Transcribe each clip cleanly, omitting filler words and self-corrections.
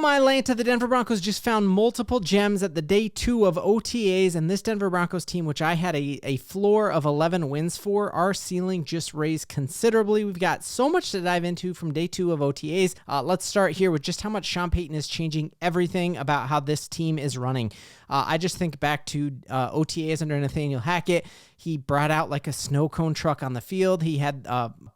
my Lanta, the Denver Broncos just found multiple gems at the day 2 of OTAs, and this Denver Broncos team, which I had a floor of 11 wins for, our ceiling just raised considerably. We've got so much to dive into from day 2 of OTAs. Let's start here with just how much Sean Payton is changing everything about how this team is running. I just think back to OTAs under Nathaniel Hackett. He brought out like a snow cone truck on the field. He had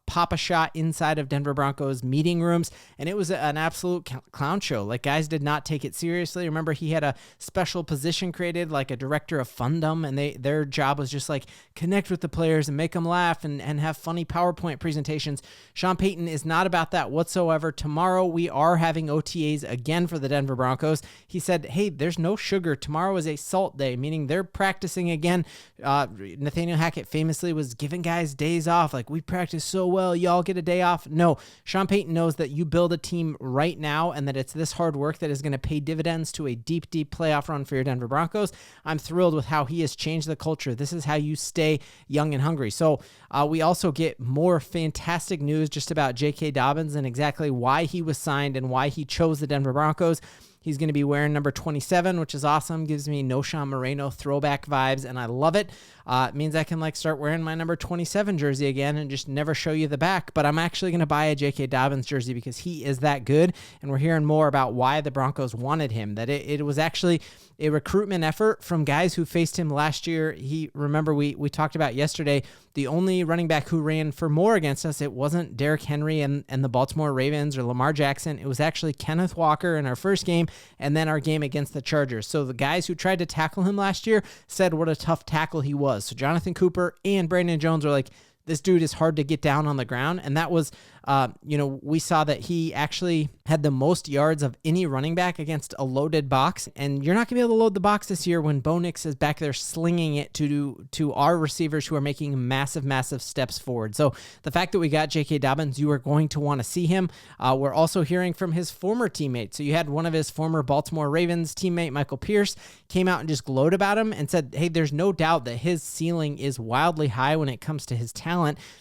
Pop-A-Shot inside of Denver Broncos meeting rooms, and it was an absolute clown show. Like, guys did not take it seriously. Remember, he had a special position created, like a director of fundum, and their job was just like connect with the players and make them laugh and have funny PowerPoint presentations. Sean Payton is not about that whatsoever. Tomorrow, we are having OTAs again for the Denver Broncos. He said, hey, there's no sugar. Tomorrow is a salt day, meaning they're practicing again. Nathaniel Hackett famously was giving guys days off. Like, we practice so well, y'all get a day off. No, Sean Payton knows that you build a team right now and that it's this hard work that is going to pay dividends to a deep, deep playoff run for your Denver Broncos. I'm thrilled with how he has changed the culture. This is how you stay young and hungry. So we also get more fantastic news just about J.K. Dobbins and exactly why he was signed and why he chose the Denver Broncos. He's going to be wearing number 27, which is awesome. Gives me No Sean Moreno throwback vibes, and I love it. It means I can start wearing my number 27 jersey again and just never show you the back. But I'm actually going to buy a J.K. Dobbins jersey because he is that good, and we're hearing more about why the Broncos wanted him. That it was actually a recruitment effort from guys who faced him last year. Remember we talked about yesterday, the only running back who ran for more against us, it wasn't Derrick Henry and the Baltimore Ravens or Lamar Jackson. It was actually Kenneth Walker in our first game, and then our game against the Chargers. So the guys who tried to tackle him last year said what a tough tackle he was. So Jonathan Cooper and Brandon Jones were like, this dude is hard to get down on the ground. And that was, we saw that he actually had the most yards of any running back against a loaded box. And you're not going to be able to load the box this year when Bo Nix is back there slinging it to our receivers who are making massive, massive steps forward. So the fact that we got J.K. Dobbins, you are going to want to see him. We're also hearing from his former teammates. So you had one of his former Baltimore Ravens teammate, Michael Pierce, came out and just glowed about him and said, hey, there's no doubt that his ceiling is wildly high when it comes to his talent.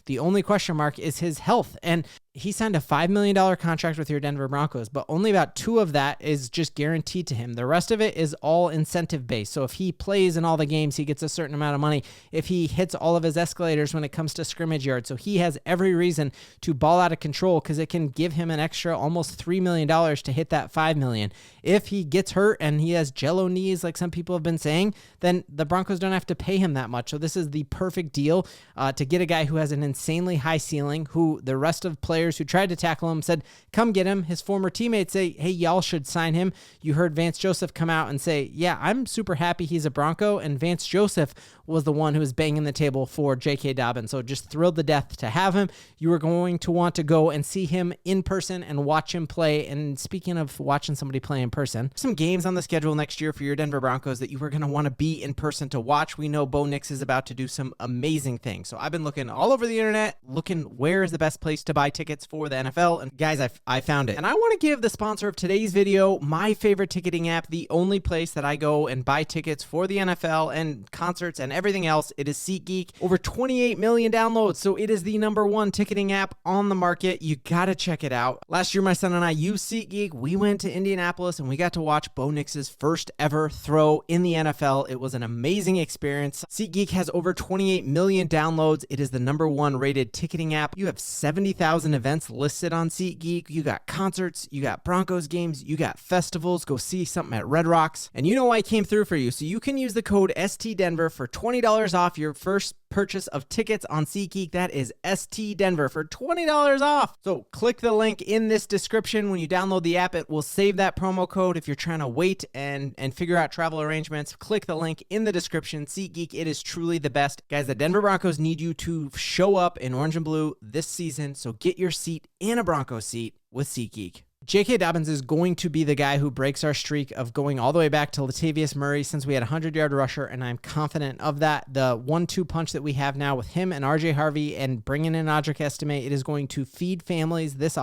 The only question mark is his health. And he signed a $5 million contract with your Denver Broncos, but only about 2 of that is just guaranteed to him. The rest of it is all incentive-based. So if he plays in all the games, he gets a certain amount of money. If he hits all of his escalators when it comes to scrimmage yards, so he has every reason to ball out of control because it can give him an extra almost $3 million to hit that $5 million. If he gets hurt and he has jello knees, like some people have been saying, then the Broncos don't have to pay him that much. So this is the perfect deal to get a guy who has an insanely high ceiling, who the rest of players who tried to tackle him said, come get him. His former teammates say, hey, y'all should sign him. You heard Vance Joseph come out and say, yeah, I'm super happy he's a Bronco. And Vance Joseph was the one who was banging the table for J.K. Dobbins. So just thrilled to death to have him. You are going to want to go and see him in person and watch him play. And speaking of watching somebody play in person, some games on the schedule next year for your Denver Broncos that you are going to want to be in person to watch. We know Bo Nix is about to do some amazing things. So I've been looking all over the internet, looking where is the best place to buy tickets for the NFL. And guys, I found it. And I want to give the sponsor of today's video my favorite ticketing app, the only place that I go and buy tickets for the NFL and concerts and everything else. It is SeatGeek. Over 28 million downloads. So it is the #1 ticketing app on the market. You got to check it out. Last year, my son and I used SeatGeek. We went to Indianapolis and we got to watch Bo Nix's first ever throw in the NFL. It was an amazing experience. SeatGeek has over 28 million downloads. It is the #1 rated ticketing app. You have 70,000 events listed on SeatGeek. You got concerts, you got Broncos games, you got festivals. Go see something at Red Rocks. And you know I came through for you. So you can use the code STDenver for $20 off your first purchase of tickets on SeatGeek. That is STDenver for $20 off. So click the link in this description. When you download the app, it will save that promo code. If you're trying to wait and figure out travel arrangements, click the link in the description. SeatGeek, it is truly the best. Guys, the Denver Broncos need you to show up in orange and blue this season. So get your seat in a Broncos seat with SeatGeek. J.K. Dobbins is going to be the guy who breaks our streak of going all the way back to Latavius Murray since we had a 100-yard rusher, and I'm confident of that. The 1-2 punch that we have now with him and R.J. Harvey and bringing in Audric Estime, it is going to feed families this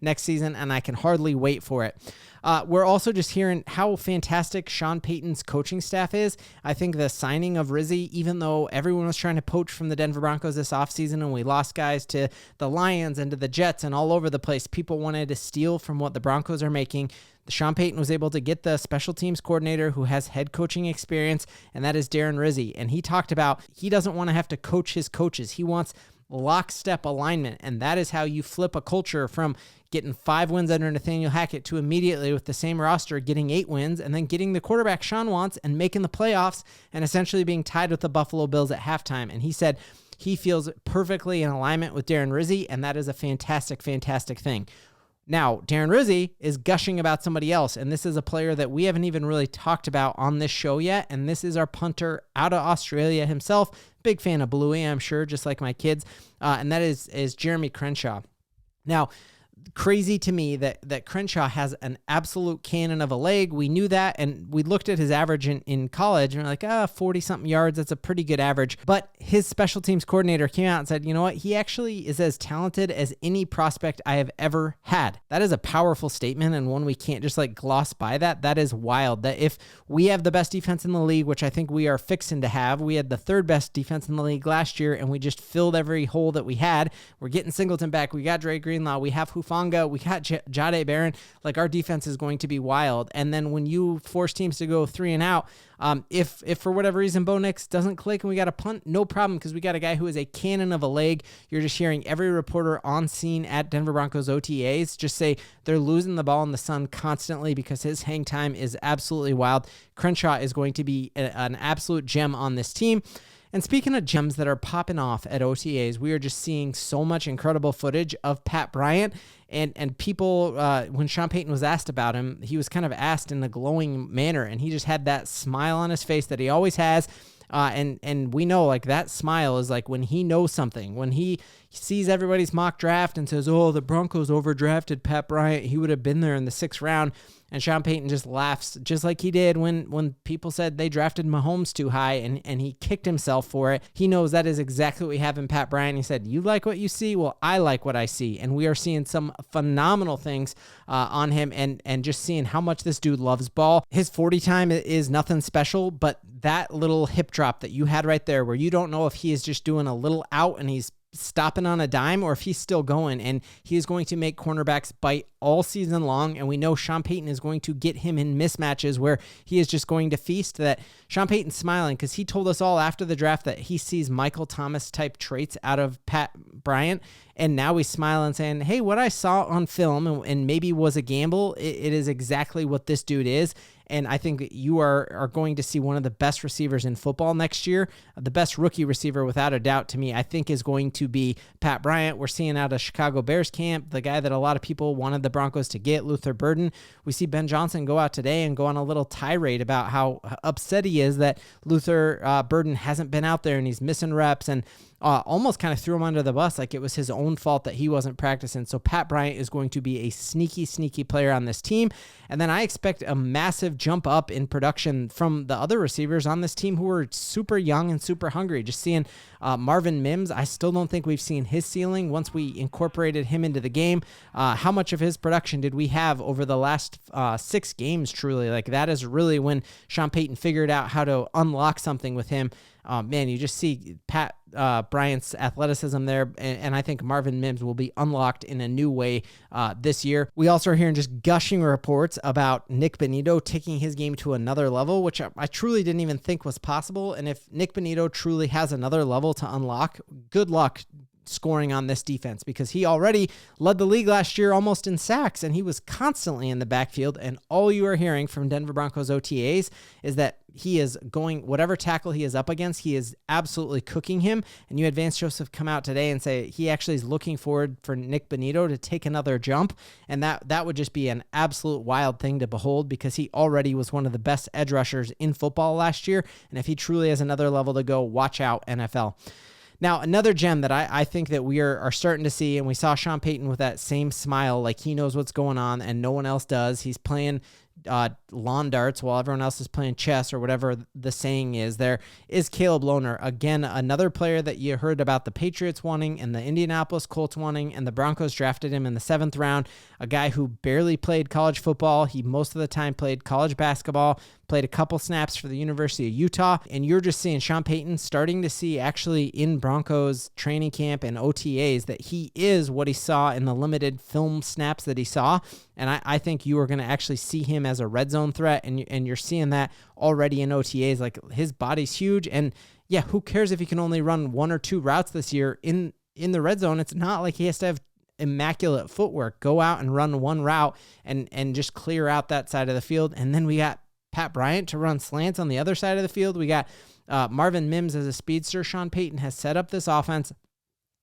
next season, and I can hardly wait for it. We're also just hearing how fantastic Sean Payton's coaching staff is. I think the signing of Rizzi, even though everyone was trying to poach from the Denver Broncos this offseason and we lost guys to the Lions and to the Jets and all over the place, people wanted to steal from what the Broncos are making. Sean Payton was able to get the special teams coordinator who has head coaching experience, and that is Darren Rizzi. And he talked about he doesn't want to have to coach his coaches. He wants lockstep alignment, and that is how you flip a culture from getting 5 wins under Nathaniel Hackett to immediately with the same roster getting 8 wins and then getting the quarterback Sean wants and making the playoffs and essentially being tied with the Buffalo Bills at halftime. And he said he feels perfectly in alignment with Darren Rizzi, and that is a fantastic, fantastic thing. Now, Darren Rizzi is gushing about somebody else, and this is a player that we haven't even really talked about on this show yet, and this is our punter out of Australia himself. Big fan of Bluey, I'm sure, just like my kids, and that is Jeremy Crenshaw. Now, crazy to me that Crenshaw has an absolute cannon of a leg. We knew that, and we looked at his average in college, and we're like, 40-something yards, that's a pretty good average. But his special teams coordinator came out and said, you know what, he actually is as talented as any prospect I have ever had. That is a powerful statement, and one we can't just gloss by that. That is wild. That if we have the best defense in the league, which I think we are fixing to have, we had the 3rd best defense in the league last year, and we just filled every hole that we had. We're getting Singleton back. We got Dre Greenlaw. We have Hufanga. We got Jade Barron. Our defense is going to be wild. And then when you force teams to go 3 and out, if for whatever reason Bo Nix doesn't click and we got a punt, no problem, because we got a guy who is a cannon of a leg. You're just hearing every reporter on scene at Denver Broncos OTAs just say they're losing the ball in the sun constantly because his hang time is absolutely wild. Crenshaw is going to be an absolute gem on this team. And speaking of gems that are popping off at OTAs, we are just seeing so much incredible footage of Pat Bryant. And people, when Sean Payton was asked about him, he was kind of asked in a glowing manner, and he just had that smile on his face that he always has. And we know that smile is when he knows something, when he sees everybody's mock draft and says, oh, the Broncos overdrafted Pat Bryant, he would have been there in the 6th round. And Sean Payton just laughs, just like he did when people said they drafted Mahomes too high, and he kicked himself for it. He knows that is exactly what we have in Pat Bryant. He said, you like what you see? Well, I like what I see. And we are seeing some phenomenal things on him, and just seeing how much this dude loves ball. His 40 time is nothing special, but that little hip drop that you had right there, where you don't know if he is just doing a little out and he's stopping on a dime or if he's still going, and he is going to make cornerbacks bite all season long. And we know Sean Payton is going to get him in mismatches where he is just going to feast. That Sean Payton's smiling because he told us all after the draft that he sees Michael Thomas type traits out of Pat Bryant. And now he's smiling saying, hey, what I saw on film and maybe was a gamble, it is exactly what this dude is. And I think you are going to see one of the best receivers in football next year. The best rookie receiver, without a doubt, to me, I think is going to be Pat Bryant. We're seeing out of Chicago Bears camp, the guy that a lot of people wanted the Broncos to get, Luther Burden. We see Ben Johnson go out today and go on a little tirade about how upset he is that Luther Burden hasn't been out there and he's missing reps, and almost kind of threw him under the bus like it was his own fault that he wasn't practicing. So Pat Bryant is going to be a sneaky player on this team. And then I expect a massive jump up in production from the other receivers on this team who are super young and super hungry. Just seeing Marvin Mims, I still don't think we've seen his ceiling once we incorporated him into the game. How much of his production did we have over the last 6 games, truly? That is really when Sean Payton figured out how to unlock something with him. Man, you just see Pat Bryant's athleticism there, and I think Marvin Mims will be unlocked in a new way this year. We also are hearing just gushing reports about Nick Bonitto taking his game to another level, which I truly didn't even think was possible. And if Nick Bonitto truly has another level to unlock, good luck scoring on this defense, because he already led the league last year almost in sacks, and he was constantly in the backfield. And all you are hearing from Denver Broncos OTAs is that he is going, whatever tackle he is up against, he is absolutely cooking him. And you had Vance Joseph come out today and say he actually is looking forward for Nick Bonitto to take another jump. And that would just be an absolute wild thing to behold, because he already was one of the best edge rushers in football last year. And if he truly has another level to go, watch out, NFL. Now, another gem that I think that we are starting to see, and we saw Sean Payton with that same smile, like he knows what's going on and no one else does. He's playing lawn darts while everyone else is playing chess, or whatever the saying is, there is Caleb Lohner. Again, another player that you heard about the Patriots wanting and the Indianapolis Colts wanting, and the Broncos drafted him in the 7th round. A guy who barely played college football. He most of the time played college basketball, played a couple snaps for the University of Utah, and you're just seeing Sean Payton starting to see actually in Broncos training camp and OTAs that he is what he saw in the limited film snaps that he saw. And I think you are going to actually see him as a red zone threat, and you're seeing that already in OTAs. Like, his body's huge, and yeah, who cares if he can only run 1 or 2 routes this year in the red zone? It's not like he has to have immaculate footwork. Go out and run 1 route and just clear out that side of the field. And then we got Pat Bryant to run slants on the other side of the field. We got Marvin Mims as a speedster. Sean Payton has set up this offense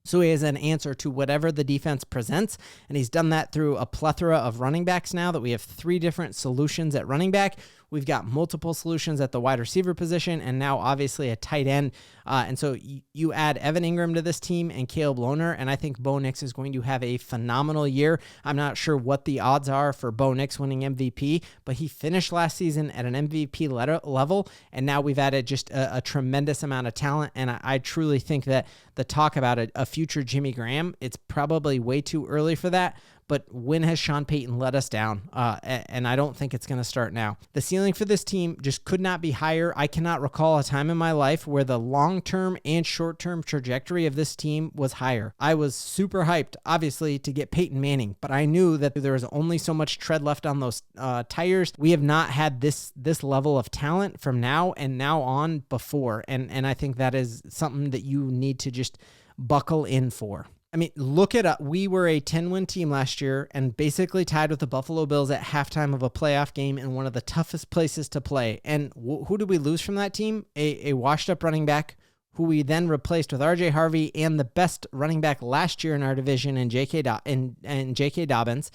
so he has an answer to whatever the defense presents, and he's done that through a plethora of running backs now that we have 3 different solutions at running back. We've got multiple solutions at the wide receiver position, and now obviously a tight end. And so you add Evan Ingram to this team and Caleb Lohner, and I think Bo Nix is going to have a phenomenal year. I'm not sure what the odds are for Bo Nix winning MVP, but he finished last season at an MVP level, and now we've added just a tremendous amount of talent, and I truly think that the talk about a future Jimmy Graham, it's probably way too early for that. But when has Sean Payton let us down? And I don't think it's going to start now. The ceiling for this team just could not be higher. I cannot recall a time in my life where the long-term and short-term trajectory of this team was higher. I was super hyped, obviously, to get Peyton Manning, but I knew that there was only so much tread left on those tires. We have not had this level of talent from now and now on before, and I think that is something that you need to just buckle in for. I mean, look at we were a 10-win team last year and basically tied with the Buffalo Bills at halftime of a playoff game in one of the toughest places to play. And who did we lose from that team? A washed-up running back who we then replaced with R.J. Harvey and the best running back last year in our division in J.K. Dobbins.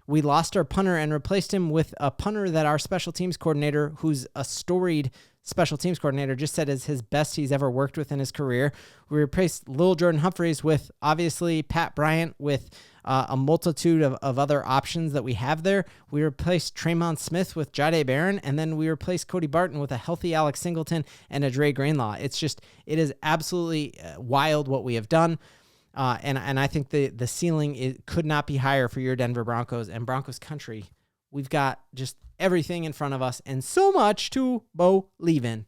We lost our punter and replaced him with a punter that our special teams coordinator, who's a storied special teams coordinator, just said is his best he's ever worked with in his career. We replaced Lil Jordan Humphreys with, obviously, Pat Bryant with a multitude of other options that we have there. We replaced Traymon Smith with Jahdae Barron, and then we replaced Cody Barton with a healthy Alex Singleton and a Dre Greenlaw. It is absolutely wild what we have done. And I think the ceiling could not be higher for your Denver Broncos and Broncos country. We've got just everything in front of us and so much to believe in.